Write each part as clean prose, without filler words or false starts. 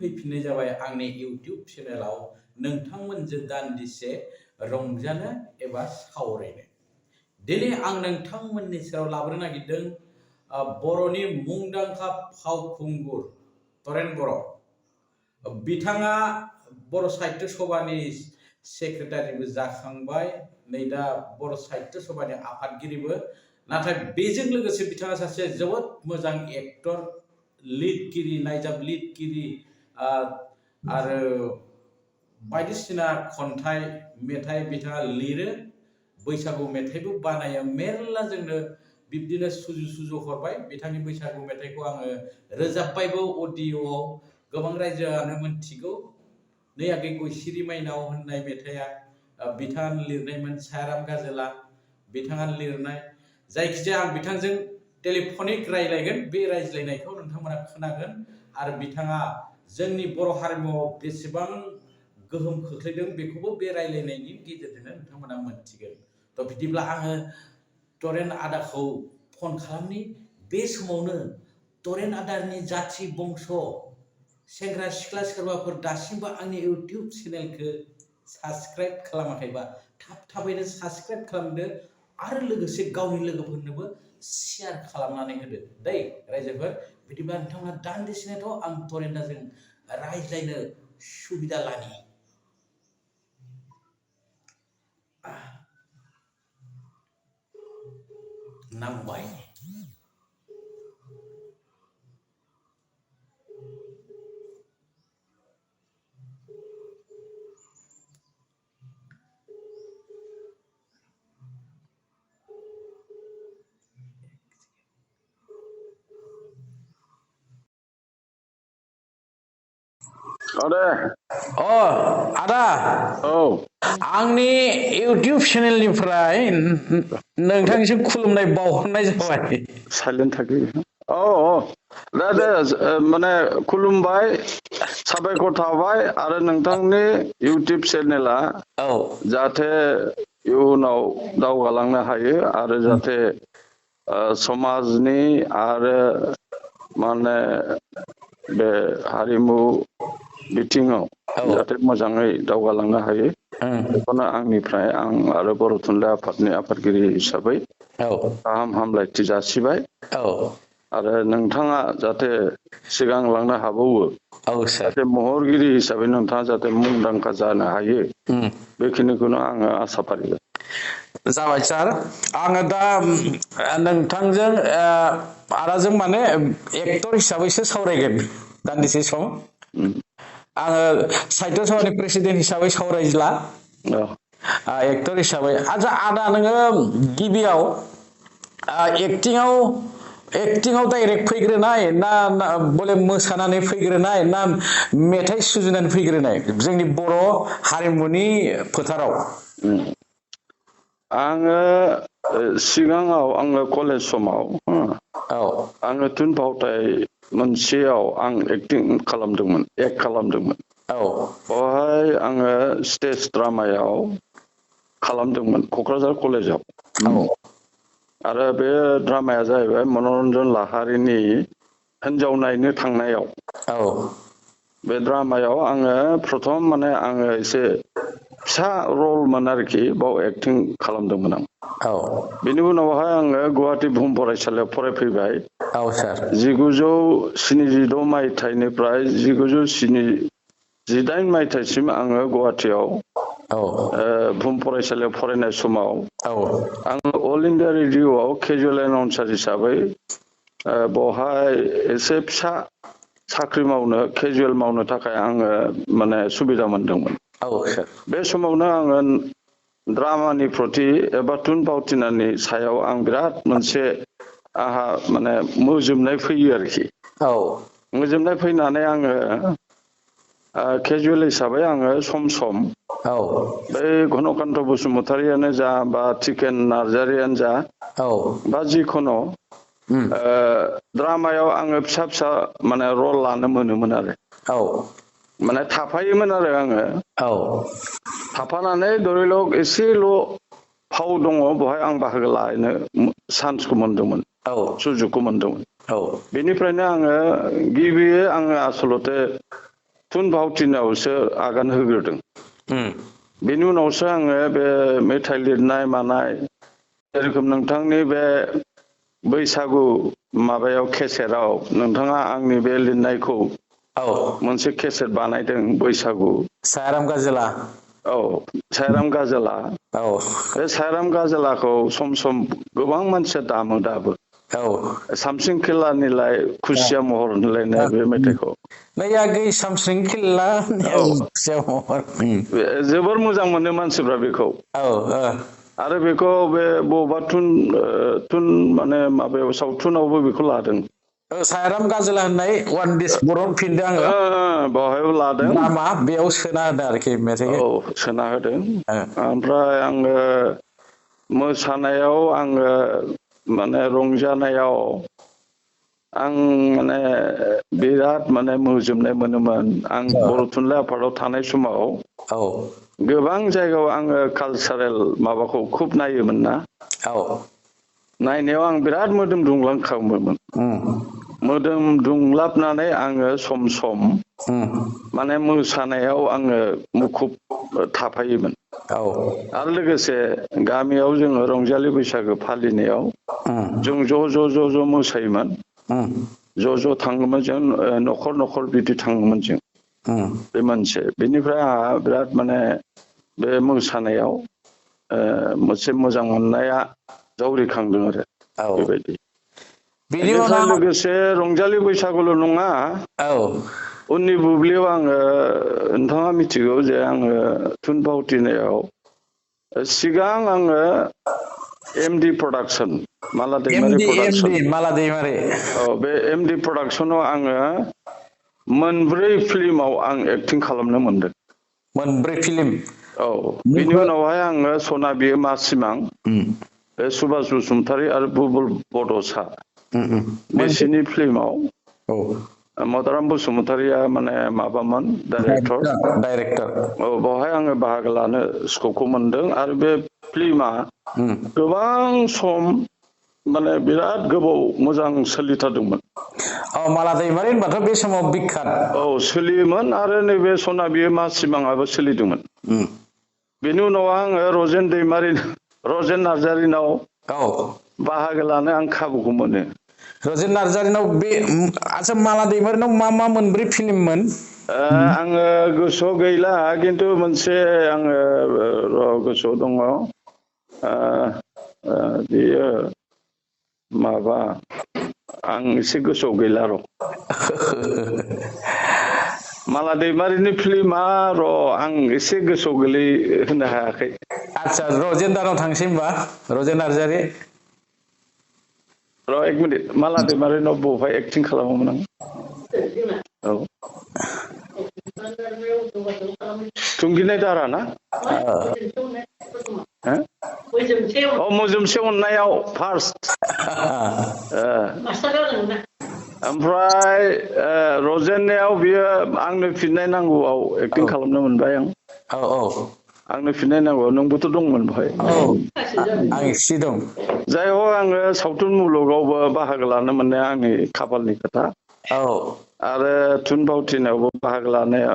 फैफिननाय जाबाय आंनि इउटिउब चेनेलाव नोंथांमोनजों दान्दिसे रंजानो एबा सावरायनो। दिनै आं नोंथांमोननि सेराव लाबोनो नागिरदों बर'नि मुंदांखा फावखुंगुर तरेन बर'। बिथाङा बर' साहित्य सभानि सेक्रेटारिबो जाखांबाय, नै दा बर' साहित्य सभानि आफादगिरिबो। नाथाय बेजों लोगोसे बिथाङा सासे जोबोद मोजां एक्टर, लिरगिरि, नायजाब लिरगिरि आरो बायदिसिना खन्थाइ मेथाइ बिथाङा लिरो, बैसागु मेथाइबो बानायो। मेरला जोंनो बिब्दिनो सुजु हरबाय। बिथांनि बैसागु मेथाइखौ आङो रोजाबबायबो अडिअ'आव, गोबां रायजोआनो मोनथिगौ। नै आगै गयसिरि माइनाव होननाय मेथाइआ बिथाङा लिरनायमोन, सायाराम गाजोला बिथाङा लिरनाय। जायखिजाया आं बिथांजों टेलिफनिक रायज्लायगोन, बे रायज्लायनायखौ नोंथांमोना खोनागोन आरो बिथाङा जोंनि बर' हारिमुआव बेसेबां गोहोम खोख्लैदों बेखौबो बे रायज्लायनायनि गेजेरजोंनो नोंथांमोना मोनथिगोन। थ' बिदिब्ला आङो तरेन आदाखौ फन खालामनि। बे समावनो तरेन आदानि जाथि बंस' सेंग्रा सिख्ला सोरबाफोर दासिमबो आंनि इउटिउब चेनेलखौ साबस्क्राइब खालामाखैबा थाबैनो साबस्क्राइब खालामदो आरो लोगोसे गावनि लोगोफोरनोबो शेयार खालामनानै होदो दै रायजोफोर। बिदिब्ला नोंथांमोना दान्दिसेनोथ' आं तरेन दाजों रायज्लायनो सुबिदा लानि। नांबाय। आदा आंनि इउटिउब चेनेलनिफ्राय नोंथांनिसिम खुलुमनाय बावहरनाय जाबाय। साइलेन्ट थाखि दे माने खुलुमबाय, साबायखर थाबाय आरो नोंथांनि इउटिउब चेनेला जाहाथे इयुनाव दावगालांनो हायो आरो जाहाथे समाजनि आरो माने बे हारिमु बिथिङाव जाहाथे मोजाङै दावगालांनो हायो, बेखौनो आंनिफ्राय आं आरो बर' थुनलाइ आफादनि आफादगिरि हिसाबै गाहाम हामलायथि जासिबाय। आरो नोंथाङा जाहाथे सिगां लांनो हाबावो, जाहाथे महरगिरि हिसाबै नोंथाङा जाहाथे मुंदांखा जानो हायो, बेखिनिखौनो आङो आसा फारिबाय। जाबाय सार। आङो दा नोंथांजों आदाजों माने एक्टर हिसाबैसो सावरायगोन दान्दिसे सम। आङो साहित्य सभानि प्रेसिडेन्ट हिसाबै सावरायला, एक्टर हिसाबै। आच्छा आदा, नोङो गिबियाव एक्टिंआव डाइरेक्ट फैग्रोनाय ना बले मोसानानै फैग्रोनाय ना मेथाइ सुजुनानै फैग्रोनाय जोंनि बर' हारिमुनि फोथाराव? आङो सिगाङाव आङो कलेज समाव आङो थुनफावथाय मोनसेयाव आं एक्ट खालामदोंमोन। बेवहाय आङो स्टेज ड्रामायाव खालामदोंमोन क'क्राझार कलेजाव। आरो बे ड्रामाया जाहैबाय मनरन्जन लाहारिनि हिन्जाव नायनो थांनायाव। बे ड्रामायाव आङो प्रथम माने आङो एसे फिसा रलमोन आरोखि, बाव एक्टिं खालामदोंमोन आं। बेनि उनावहाय आङो गुवाहाटि बुहुम फरायसालियाव फरायफैबाय। 1976 मायथाइनिफ्राय 1978 मायथाइसिम आङो गुवाहाटियाव बुहुम फरायसालियाव फरायनाय समाव आङो अल इन्डिया रेडिअ'आव केजुवेल एनाउन्सार हिसाबै बेवहाय एसे फिसा साख्रि मावनो, केजुवेल मावनो थाखाय आङो माने सुबिदा मोनदोंमोन। बे समावनो आङो ड्रामानि प्रति एबा थुनफावथिनानि सायाव आं बिराद मोनसे आहा माने मोजोमनाय फैयो आरोखि। मोजोमनाय फैनानै आङो केजुवेल हिसाबै आङो सम बै घनकान्त बसुमतारियानो जा बा टिकेन नार्जारियानो जा बा जिखुनु ड्रामायाव आङो फिसा फिसा माने रल लानो मोनोमोन आरो। माने थाफायोमोन आरो आङो। थाफानानै धरिलक एसेल' फाव दङ, बेवहाय आं बाहागो लानो चान्सखौ मोनदोंमोन, सुजुगखौ मोनदोंमोन। बेनिफ्रायनो आङो गिबियै आङो आसलते थुनफावथिनायावसो आगान होग्रोदों बेनि उनावसो आङो बे मेथाइ लिरनाय मानाय जेरोखोम नोंथांनि बे बैसागु माबायाव केसेटआव नोंथाङा आंनि बे लिरनायखौ मोनसे केसेट बानायदों बैसागु सायाराम गाजोला औ सायाराम गाजोला बे सायाराम गाजोलाखौ सम सम गोबां मानसिया दामो दाबो सामसिं खेलानिलाय खुसिया महर होनलायनाय बे मेथाइखौ नैया गै सामसिं खेला खुसिया महर जोबोर मोजां मोनो मानसिफ्रा बेखौ आरो बेखौ बे बबेबा थुन माने माबायाव सावथुनावबो बेखौ लादों सायाराम गाजोला होननाय वान दिस बर'आव फिनदों आङो बावहायबो लादों द्रामा बेयाव सोना होदों आरोखि मेथाइखौ सोना होदों ओमफ्राय आङो मोसानायाव आङो माने रंजानायाव आं माने बिराद माने मोजोमनाय मोनोमोन आं बर' थुनलाइ आफादाव थानाय समाव गोबां जायगायाव आङो कालसारेल माबाखौ खुब नायोमोन ना नायनायाव आं बिराद मोदोम दुंलांखाङोमोन मोदोम दुंलाबनानै आङो सम सम माने मोसानायाव आङो मुखुब थाफायोमोन आरो लोगोसे गामियाव जोङो रंजालि बैसागो फालिनायाव जों ज' मोसायोमोन ज' थाङोमोन जों न'खर न'खर बिदि थाङोमोन जों बे मोनसे बेनिफ्राय आंहा बिराद माने बे मोसानायाव मोनसे मोजां मोननाया जावरिखांदों आरो बेबायदि बेनिफ्राय लोगोसे रंजालि बैसागुल' नङा उननि बुब्लियाव आङो नोंथाङा मिथिगौ जे आङो थुनफावथिनायाव सिगां आङो एमडि प्रडाक्सन माला दैमारि प्रडाक्सन बे एमडि प्रडाक्सनाव आङो मोनब्रै फिल्माव आं एक्टिं खालामनो मोनदों मोनब्रै फिल्म बिनि उनावहाय आङो सना बियो मा सिमां बे सुभाष बसुमतारी आरो बुबुल बड'सा बिसोरनि फिल्माव मदाराम बसुमतारीया माने माबामोन डाइरेक्टर बावहाय आङो बाहागो लानो स्कपखौ मोनदों आरो बे फिल्मा गोबां सम माने बिराद गोबाव मोजां सोलिथारदोंमोन माला दैमारि होनबाथ' बे समाव बिख्यात सोलियोमोन आरो नैबे सना बियो मा सिमाङाबो सोलिदोंमोन बेनि उनाव आङो रजेन नार्जारिनाव बाहागो लानो आं खाबुखौ मोनो रजेन नार्जारिनाव बे आচ্ছা माला दैमारिनाव मा मोनब्रै फिल्ममोन आङो गोसोआव गैला खिन्थु मोनसे आङो गोसोआव दङ बेयो माबा आं एसे गोसोआव गैला र' माला दैमारिनि फिल्मा आं एसे गोसोआव गोलैहोनो हायाखै आচ্ছা रजेनदाराव थांसै होमबा रजेन नार्जारि एक मिनिट माला दैमारिनाव बबेहाय एक्टिं खालामोमोन आं थुंगिनाय दारा ना मोजोमसे अननायाव फार्स्ट ओमफ्राय रजेननायाव बियो आंनो फिननाय नांगौआव एक्टिं खालामनो मोनबाय आं आंनो फिननाय नांगौ नोंबोथ' दंमोन बेवहाय आं एसे दं जाय हक आङो सावथुन मुलुगावबो बाहागो लानो मोननाया आंनि खाफालनि खोथा आरो थुनफावथिनायावबो बाहागो लानाया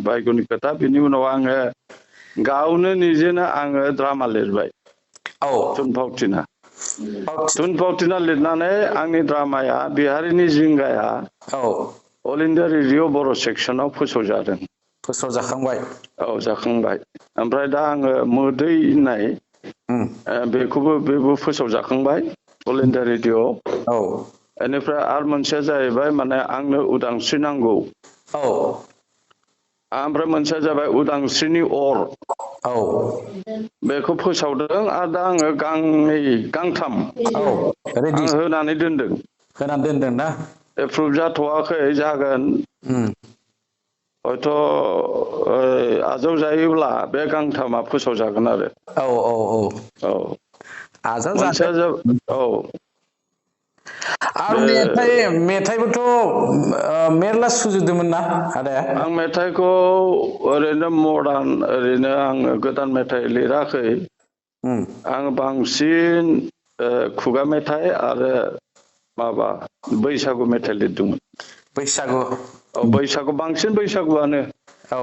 भाग्यनि खोथा बिनि उनाव आङो गावनो निजेनो आङो द्रामा लिरबाय थुनफावथिना लिरनानै आंनि द्रामाया बिहारिनि जिंगाया अल इन्डिया रेडिअ बर' सेक्सनाव फोसावजादों फोसावजाखांबाय जाखांबाय ओमफ्राय दा आङो मोदै होननाय बेबो फोसावजाखांबाय अल इन्डिया रेडिअ बेनिफ्राय आरो मोनसेया जाहैबाय माने आंनो उदांस्रि नांगौ ओमफ्राय मोनसेया जाबाय उदांस्रिनि अर बेखौ फोसावदों आरो दा आङो गांथाम आं होनानै दोनदों ना एप्रुभ जाथ'वाखै जागोन हयथ' आजावजायोब्ला बे गांथामा फोसावजागोन आरो मोनसेया आरो मेथाइबोथ' मेरला सुजुदोंमोन ना आदाया आं मेथाइखौ ओरैनो मडार्न ओरैनो आङो गोदान मेथाइ लिराखै आं बांसिन खुगा मेथाइ आरो माबा बैसागु मेथाइ लिरदोंमोन बैसागु बांसिन बैसागुआनो औ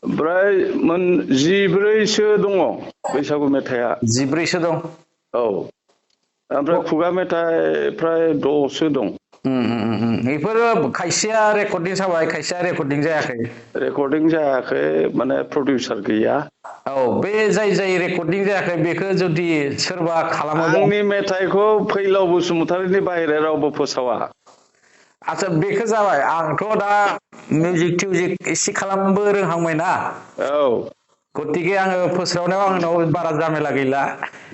ओमफ्राय 14सो दङ बैसागु मेथाइआ 14सो दं औ ओमफ्राय खुगा मेथाइ प्राय 6सो दं बेफोरो खायसेया रेकर्डिं जाबाय खायसेया रेकर्डिं जायाखै रेकर्डिं जायाखै माने प्रडिउसार गैया औ बे जाय रेकर्डिं जायाखै बेखौ जुदि सोरबा खालामोबा आंनि मेथाइखौ फैलाव बसुमतारिनि बाहेरा रावबो फोसावा आচ্ছা बेखौ जाबाय आंथ' दा मिउजिक टिउजिक एसे खालामबो रोंहांबायना औ गतिके आङो फोस्रावनायाव आंनाव बारा जामेला गैला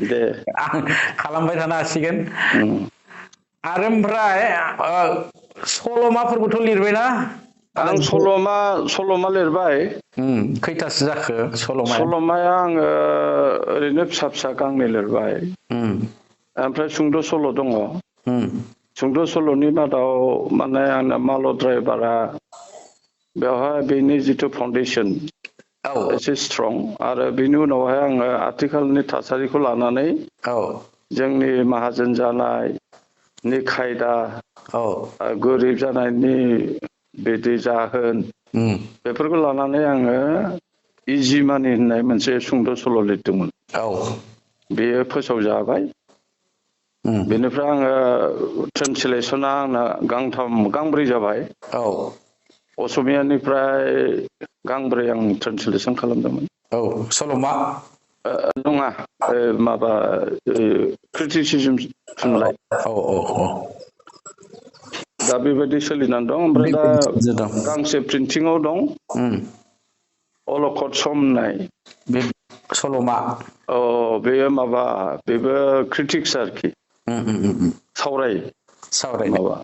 दे आं खालामबाय थानो हासिगोन आरो ओमफ्राय सल'माफोरबोथ' लिरबायना आं सल'मा लिरबाय खैथासो जाखो सल'माया आङो ओरैनो फिसा फिसा गांनै लिरबाय ओमफ्राय सुंद' सल' दङ सुंद' सल'नि मादाव माने आंना माल' ड्राइभारा बेवहाय बेनि जिथु फाउन्डेसन एसे स्ट्रं आरो बेनि उनावहाय आङो आथिखालनि थासारिखौ लानानै जोंनि माहाजोन जानायनि खायदा गोरिब जानायनि बिदि जाहोन बेफोरखौ लानानै आङो इजि मानि होननाय मोनसे सुंद' सल' लिरदोंमोन बेयो फोसावजाबाय बेनिफ्राय आङो ट्रेन्सलेसना आंना गांब्रै जाबाय असमियानिफ्राय गांब्रै आं ट्रेन्सलेसन खालामदोंमोन सल'मा नङा माबा क्रिटिसिजम थुनलाइ दा बेबायदि सोलिनानै दं ओमफ्राय दा गांसे प्रिन्टिंआव दं अलखद सम होननाय बे सल'मा बेयो माबा बेबो क्रिटिक्स आरोखि सावराय माबा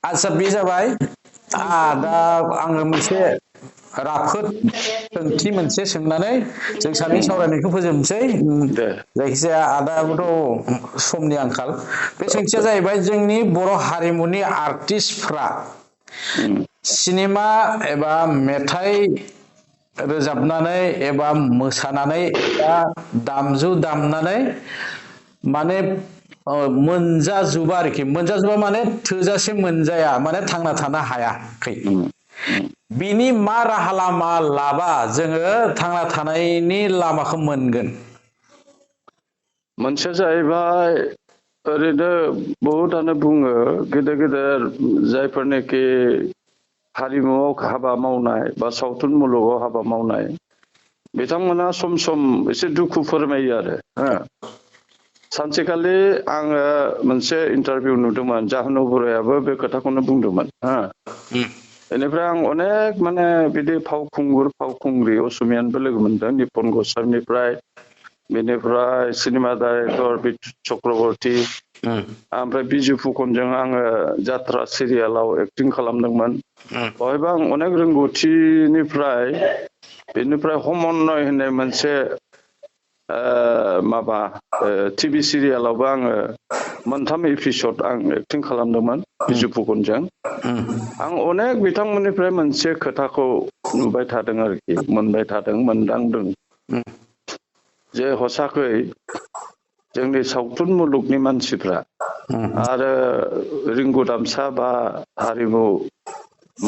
आच्छा बे जाबाय दा आङो मोनसे राफोद सोंथि मोनसे सोंनानै जों सानै सावरायनायखौ फोजोबनोसै दे जायखिजाया आदायाबोथ' समनि आंखाल बे सोंथिया जाहैबाय जोंनि बर' हारिमुनि आर्टिस्टफ्रा सिनेमा एबा मेथाइ रोजाबनानै एबा मोसानानै एबा दामजु दामनानै माने मोनजाजोबा आरोखि मोनजाजोबा माने थोजासे मोनजाया माने थांना थानो हायाखै बिनि मा राहा लामा लाबा जोङो थांना थानायनि लामाखौ मोनगोन मोनसेया जाहैबाय ओरैनो बहुतानो बुङो गेदेर गेदेर जायफोरनोखि हारिमुआव हाबा मावनाय बा सावथुन मुलुगाव हाबा मावनाय बिथांमोना सम सम एसे दुखु फोरमायो आरो सानसेखालि आङो मोनसे इन्टारभिउ नुदोंमोन जाहोन बर'याबो बे खोथाखौनो बुंदोंमोन बेनिफ्राय आं अनेक माने बिदि फावखुंग्रि असमियानिबो लोगो मोनदों निपन गस्वामिनिफ्राय बेनिफ्राय सिनेमा डाइरेक्टर बितु चक्रबर्ती ओमफ्राय बिजु फुकनजों आङो जात्रा सिरियालाव एक्टिं खालामदोंमोन बहायबा आं अनेक रोंगौथिनिफ्राय बेनिफ्राय हमन्नय होननाय मोनसे माबा टिभि सिरियालावबो आङो मोनथाम एपिसड आं एक्टिं खालामदोंमोन बिजु फुकनजों आं अनेक बिथांमोननिफ्राय मोनसे खोथाखौ नुबाय थादों आरोखि मोनबाय थादों मोनदांदों जे हसाखै जोंनि सावथुन मुलुगनि मानसिफ्रा आरो रिंगुदामसा बा हारिमु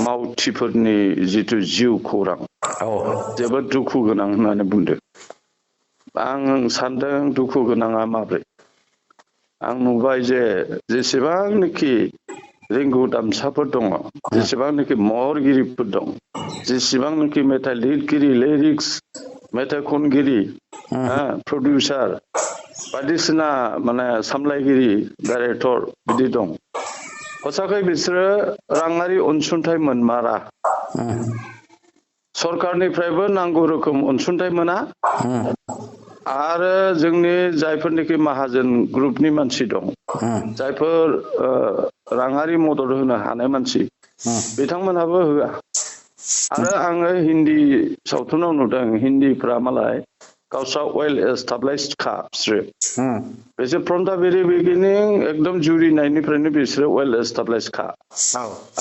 मावथिफोरनि जिथु जिउ खौरां जोबोद दुखु गोनां होननानै बुंदों आं सानदों दुखु गोनाङा माब्रै आं नुबाय जे जेसेबांनोखि रिंगु दामसाफोर दङ जेसेबांनोखि महरगिरिफोर दं जेसेबांनोखि मेथाइ लिरगिरि लिरिक्स मेथाइ खनगिरि प्रडिउसार बायदिसिना माने सामलायगिरि डाइरेक्टर बिदि दं हसाखै बिसोरो राङारि अनसुंथाइ मोनमारा सरकारनिफ्रायबो नांगौ रोखोम अनसुंथाइ मोना आरो जोंनि जायफोरनोखि माहाजोन ग्रुपनि मानसि दं जायफोर राङारि मदद होनो हानाय मानसि बिथांमोनहाबो होआ आरो आङो हिन्दी सावथुनाव नुदों हिन्दीफ्रा मालाय गावस्रा वेल एस्टाब्लिशडखा बिसोर फ्रम दा भेरि बिगिनिं एकदम जुरिनायनिफ्रायनो बिसोरो वेल एस्टाब्लिशडखा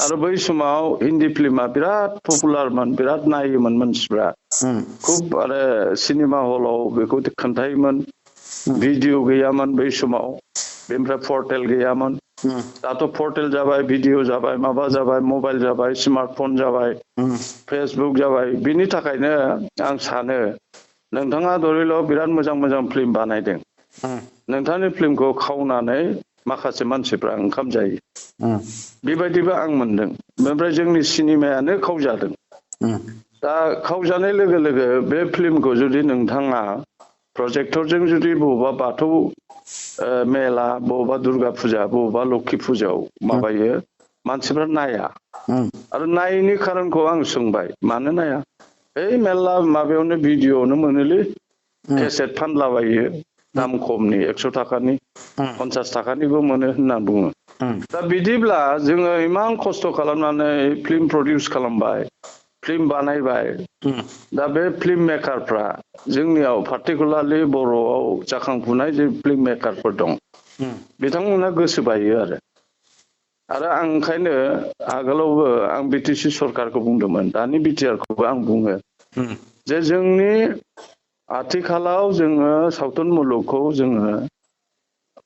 आरो बै समाव हिन्दी फिल्मा बिराद पपुलारमोन बिराद नायोमोन मानसिफ्रा खुब आरो सिनेमा हलाव बेखौ खोन्थायोमोन भिडिअ गैयामोन बै समाव बेनिफ्राय पर्टेल गैयामोन दाथ' पर्टेल जाबाय भिडिअ जाबाय माबा जाबाय मबाइल जाबाय स्मार्टफन जाबाय फेसबुक जाबाय बिनि थाखायनो आं सानो नोंथाङा धरिल' बिराद मोजां मोजां फिल्म बानायदों नोंथांनि फिल्मखौ खावनानै माखासे मानसिफ्रा ओंखाम जायो बेबायदिबो आं मोनदों ओमफ्राय जोंनि सिनेमायानो खावजादों दा खावजानाय लोगो लोगो बे फिल्मखौ जुदि नोंथाङा प्रजेक्टरजों जुदि बबेबा बाथौ मेला बबेबा दुर्गा फुजा बबेबा लक्षी फुजायाव माबायो मानसिफ्रा नाया आरो नायैनि खारनखौ आं सोंबाय मानो नाया ओइ मेरला माबायावनो भिडिअ'आवनो मोनोलै केसेट फानलाबायो दाम खमनि 100 थाखानि 50 थाखानिबो मोनो होनना बुङो दा बिदिब्ला जोङो इमान खस्थ' खालामनानै फिल्म प्रडिउस खालामबाय फिल्म बानायबाय दा बे फिल्म मेकारफ्रा जोंनियाव पार्टिकुलारलि बर'आव जाखांफुनाय जे फिल्म मेकारफोर दं बिथांमोना गोसो बायो आरो आं ओंखायनो आगोलावबो आं बिटिसि सरकारखौ बुंदोंमोन दानि बिटिआरखौबो आं बुङो जे जोंनि आथिखालाव जोङो सावथुन मुलुगखौ जोङो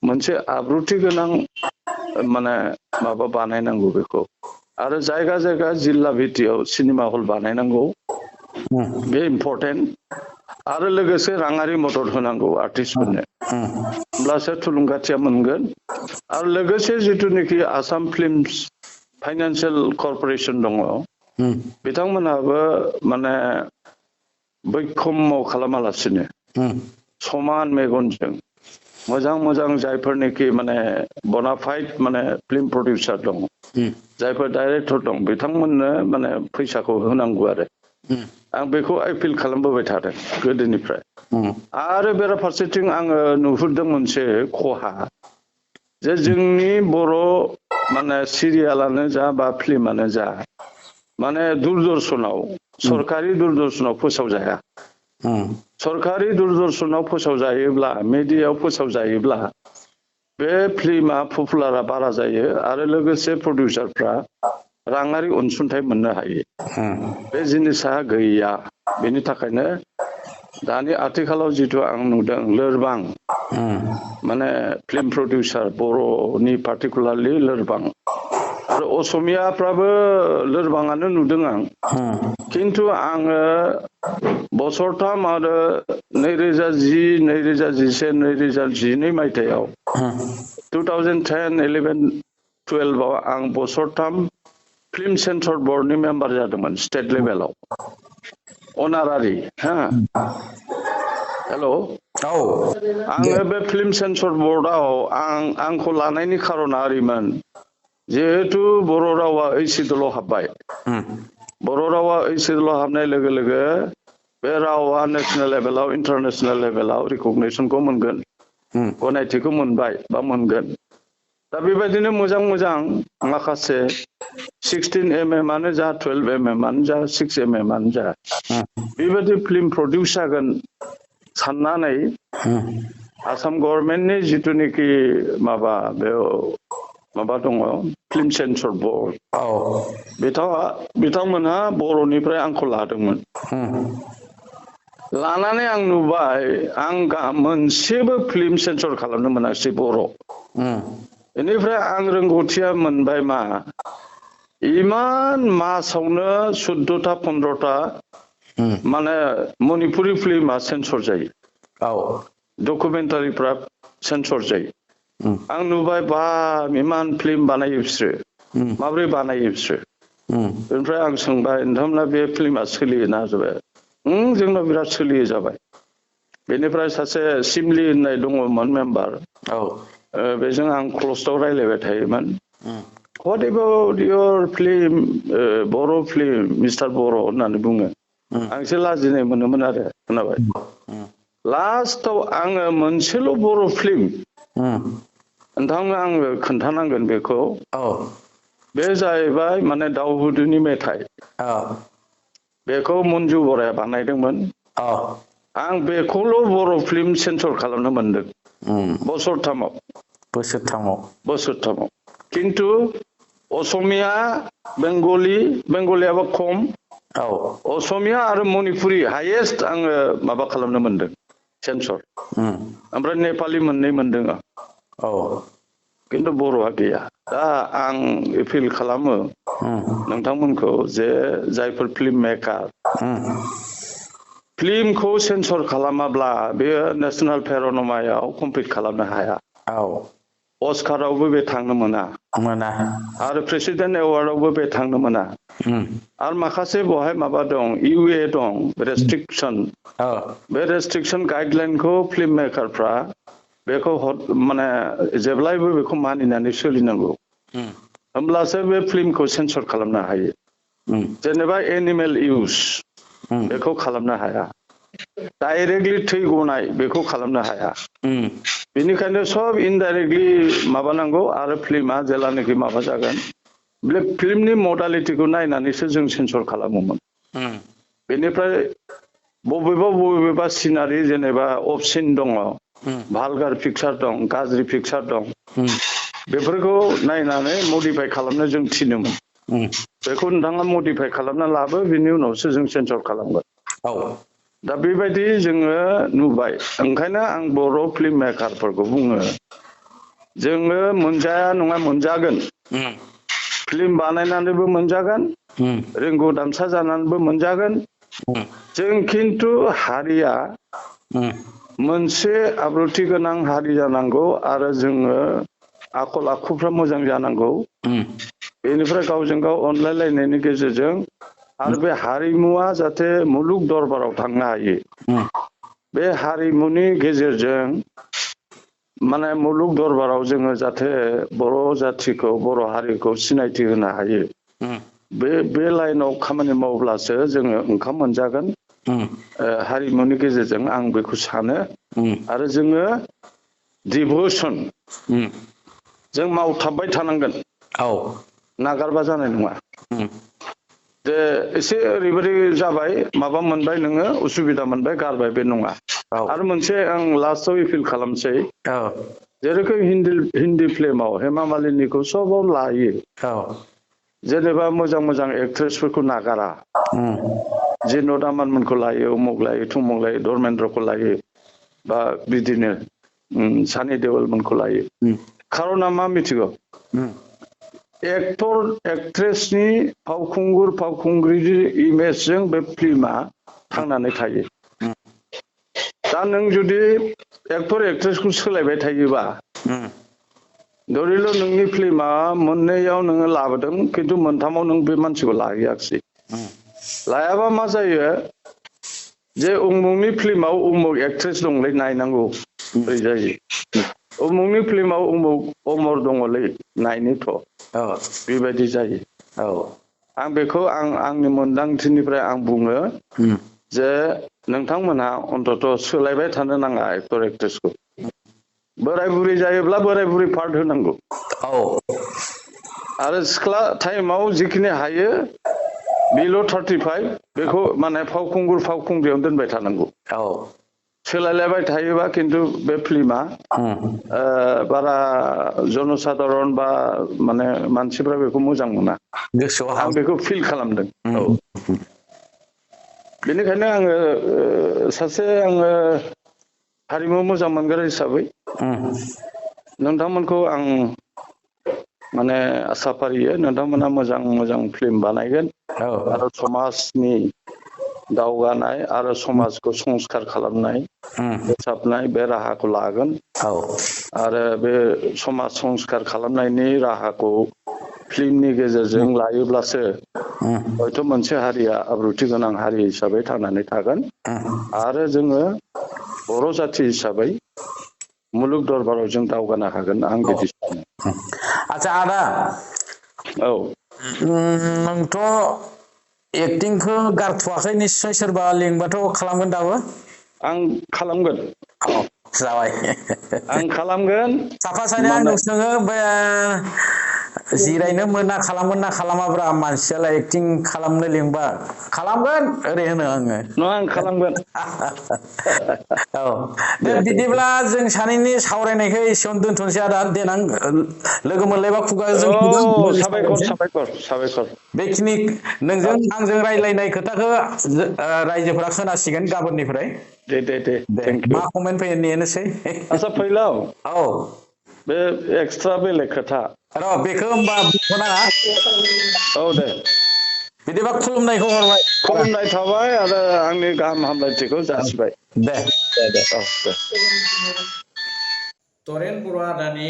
मोनसे आब्रुथि गोनां माने माबा बानायनांगौ बेखौ आरो जायगा जायगा जिल्ला भित्तियाव सिनेमा हल बानायनांगौ बे इम्पर्टेन्ट आरो लोगोसे राङारि मदद होनांगौ आर्टिस्टफोरनो होमब्लासो थुलुंगाथिया मोनगोन आरो लोगोसे जिथुनिखि आसाम फिल्मस फाइनान्सियेल कर्प'रेसन दङ बिथांमोनहाबो माने बैखम्य खालामालासिनो समान मेगनजों मोजां मोजां जायफोरनिखि माने बनाफाइड माने फिल्म प्रडिउसार दङ जायफोर डाइरेक्टर दं बिथांमोननो माने फैसाखौ होनांगौ आं बेखौ आपिल खालामबोबाय थादों गोदोनिफ्राय आरो बेराफारसेथिं आङो नुहुरदों मोनसे खहा जे जोंनि बर' माने सिरियालानो जा बा फिल्मानो जा माने दूरदर्शनाव सरकारि दूरदर्शनाव फोसावजाया सरकारि दूरदर्शनाव फोसावजायोब्ला मिडियायाव फोसावजायोब्ला बे फिल्मा पपुलारा बारा जायो आरो लोगोसे प्रडिउसारफ्रा राङारि अनसुंथाइ मोननो हायो बे जिनिसा गैया बेनि थाखायनो दानि आथिखालाव जिथु आं नुदों लोरबां माने फिल्म प्रडिउसार बर'नि पार्टिकुलारलि लोरबां आरो असमियाफ्राबो लोरबाङानो नुदों आं खिन्थु आङो बोसोरथाम आरो 2010 2011 2012 मायथाइयाव 2010 11 12 आव आं बोसोरथाम फिल्म सेन्सर बर्डनि मेम्बार जादोंमोन स्टेट लेभेलाव अनारारि हेल' आङो बे फिल्म सेन्सर बर्डआव आंखौ लानायनि खारना ओरैमोन जिहेतु बर' रावा ओइसिडल' हाबबाय बर' रावा ओइसिडल' हाबनाय लोगो लोगो बे रावा नेसनेल लेभेलाव इन्टारनेसनेल लेभेलाव रिकगनिसनखौ मोनगोन गनायथिखौ मोनबाय बा मोनगोन दा बेबायदिनो मोजां मोजां माखासे 16 mm आनो जा 12 mm आनो जा 6 mm आनो जा बेबायदि फिल्म प्रडिउस जागोन साननानै आसाम गभर्नमेन्टनि जिथुनिखि माबा दङ फिल्म सेन्सर बर्ड बिथांमोनहा बर'निफ्राय आंखौ लादोंमोन लानानै आं नुबाय आं मोनसेबो फिल्म सेन्सर खालामनो मोनासै बर' बेनिफ्राय आं रोंगौथिया मोनबाय मा इमान मासावनो 14टा 15टा माने मणिपुरि फिल्मा सेन्सर जायो डकुमेन्टारिफ्रा सेन्सर जायो आं नुबाय बा इमान फिल्म बानायो बिसोरो माब्रै बानायो बिसोरो ओमफ्राय आं सोंबाय नोंथांमोना बे फिल्मा सोलियोना जाबाय जोंनाव बिराद सोलियो जाबाय बेनिफ्राय सासे सिमलि होननाय दङमोन मेम्बार बेजों आं क्ल'सआव रायलायबाय थायोमोन What about your film बर' फिल्म मिस्टार बर' होननानै बुङो आं एसे लाजिनाय मोनोमोन आरो खोनाबाय लास्टआव आङो मोनसेल' बर' फिल्म नोंथांनो आङो खोन्थानांगोन बेखौ बे जाहैबाय माने दावहुदुनि मेथाइ बेखौ मन्जु बराया बानायदोंमोन आं बेखौल' बर' फिल्म सेन्सर खालामनो मोनदों बोसोरथामाव खिन्थु असमिया बेंगलियाबो खम असमिया आरो मणिपुरि हाइएस्ट आङो माबा खालामनो मोनदों सेन्सर ओमफ्राय नेपालि मोननै मोनदों खिन्थु बर'आ गैया दा आं एपिल खालामो नोंथांमोनखौ जे जायफोर फिल्म मेकार फिल्मखौ सेन्सर खालामाब्ला बेयो नेसनेल पेर'नमायाव कमप्लिट खालामनो हाया अस्कारावबो बे थांनो मोना आरो प्रेसिडेन्ट एवार्डआवबो बे थांनो मोना आरो माखासे बहाय माबा दं इउए दं रेस्ट्रिक्सन बे रेस्ट्रिक्सन गाइडलाइनखौ फिल्म मेकारफ्रा बेखौ माने जेब्लायबो बेखौ मानिनानै सोलिनांगौ होमब्लासो बे फिल्मखौ सेन्सर खालामनो हायो जेनेबा एनिमेल इउज बेखौ खालामनो हाया डाइरेक्टलि थै गनाय बेखौ खालामनो हाया बेनिखायनो सब इनडाइरेक्टलि माबानांगौ आरो फिल्मा जेलानाखि माबा जागोन बे फिल्मनि मडालिटिखौ नायनानैसो जों सेन्सर खालामोमोन बेनिफ्राय बबेबा सिनारि जेनेबा अफसिन दङ भालगार पिक्सार दं गाज्रि पिक्सार दं बेफोरखौ नायनानै मडिफाइ खालामनो जों थिनोमोन बेखौ नोंथाङा मडिफाइ खालामना लाबो बिनि उनावसो जों सेन्सर खालामगोन दा बेबायदि जोङो नुबाय ओंखायनो आं बर' फिल्म मेकारफोरखौ बुङो जोङो मोनजाया नङा मोनजागोन फिल्म बानायनानैबो मोनजागोन रिंगु दामसा जानानैबो मोनजागोन जों खिन्थु हारिया मोनसे आब्रुथि गोनां हारि जानांगौ आरो जोङो आखल आखुफ्रा मोजां जानांगौ बेनिफ्राय गावजों गाव अनलायलायनायनि गेजेरजों आरो बे हारिमुवा जाहाथे मुलुग दरबाराव थांनो हायो बे हारिमुनि गेजेरजों माने मुलुग दरबाराव जोङो जाहाथे बर' जाथिखौ बर' हारिखौ सिनायथि होनो हायो बे लाइनाव खामानि मावब्लासो जोङो ओंखाम मोनजागोन हारिमुनि गेजेरजों आं बेखौ सानो आरो जोङो डिभ'सन जों मावथाबबाय थानांगोन नागारबा जानाय नङा जे एसे ओरैबायदि जाबाय माबा मोनबाय नोङो उसुबिदा मोनबाय गारबाय बे नङा आरो मोनसे आं लास्टआव एपिल खालामसै जेरोखोम हिन्दी फिल्माव हेमा मालिनीखौ सबाव लायो जेनेबा मोजां मोजां एक्ट्रेसफोरखौ नागारा जिनत आमानमोनखौ लायो उमुक लायो थुमुक लायो धर्मेन्द्रखौ लायो बा बिदिनो सानि देवलमोनखौ लायो खारना मा मिथिगौ एक्टर एक्ट्रेसनि फावखुंगुर फावखुंग्रिनि इमेजजों बे फिल्मा थांनानै थायो दा नों जुदि एक्टर एक्ट्रेसखौ सोलायबाय थायोबा धरिल' नोंनि फिल्मा मोननैयाव नोङो लाबोदों खिन्थु मोनथामाव नों बे मानसिखौ लाहैयाखिसै लायाबा मा जायो जे उमुकनि फिल्माव उमुक एक्ट्रेस दंलै नायनांगौ ओरै जायो उमुकनि फिल्माव उमुक अमर दङलै नायनोथ' बेबायदि जायो आं बेखौ आंनि मोनदांथिनिफ्राय आं बुङो जे नोंथांमोनहा अन्तत सोलायबाय थानो नाङा एक्टर एक्ट्रेसखौ बोराय बुरै जायोब्ला बोराय बुरै पार्ट होनांगौ आरो सिख्ला टाइमाव जिखिनि हायो बिल' 35 बेखौ माने फावखुंगुर फावखुंग्रियाव दोनबाय थानांगौ सोलायलायबाय थायोबा खिन्थु बे फिल्मा बारा जनसाधारन बा माने मानसिफ्रा बेखौ मोजां मोना आं बेखौ फिल खालामदों बेनिखायनो आङो सासे हारिमु मोजां मोनग्रा हिसाबै नोंथांमोनखौ आं माने आसा फारियो नोंथांमोना मोजां मोजां फिल्म बानायगोन आरो समाजनि दावगानाय आरो समाजखौ संस्कार खालामनाय फोसाबनाय बे राहाखौ लागोन आरो बे समाज संस्कार खालामनायनि राहाखौ फिल्मनि गेजेरजों लायोब्लासो हयथ' मोनसे हारिया आब्रुथि गोनां हारि हिसाबै थांनानै थागोन आरो जोङो बर' जाथि हिसाबै मुलुग दरबाराव जों दावगानो हागोन आं बिदि सानो आच्छा आदा नोंथ' एक्टिंखौ गारथ'वाखै निस्सय सोरबा लिंबाथ' खालामगोन दाबो आं खालामगोन जाबाय आं खालामगोन साफा सानै आंनाव सोङो बे जिरायनो मोना खालामगोन ना खालामाब्रा मानसियालाय एक्टिं खालामनो लिंबा खालामगोन ओरै होनो आङो नङा आं खालामगोन दे बिदिब्ला जों सानैनि सावरायनायखौ एसेयावनो दोनथ'नोसै आदा देनां लोगो मोनलायबा खुगाजों साबायखर बेखिनि नोंजों आंजों रायज्लायनाय खोथाखौ रायजोफोरा खोनासिगोन गाबोननिफ्राय दे मा कमेन्ट फैयो नेनोसै आच्छा फैलाव बे एक्सट्रा बेलेग खोथा र' बेखौ होमबा बुंथ'नाङा औ दे बिदिबा खुलुमनायखौ हरबाय खुलुमनाय थाबाय आरो आंनि गाहाम हामलायथिखौ जासिबाय दे औ दे तरेन बर' आदानि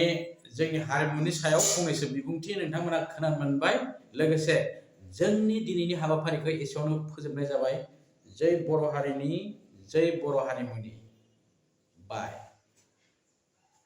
जोंनि हारिमुनि सायाव फंनैसो बिबुंथि नोंथांमोना खोनानो मोनबाय लोगोसे जोंनि दिनैनि हाबाफारिखौ एसेयावनो फोजोबनाय जाबाय जै बर' हारिनि जै बर' हारिमुनि बाय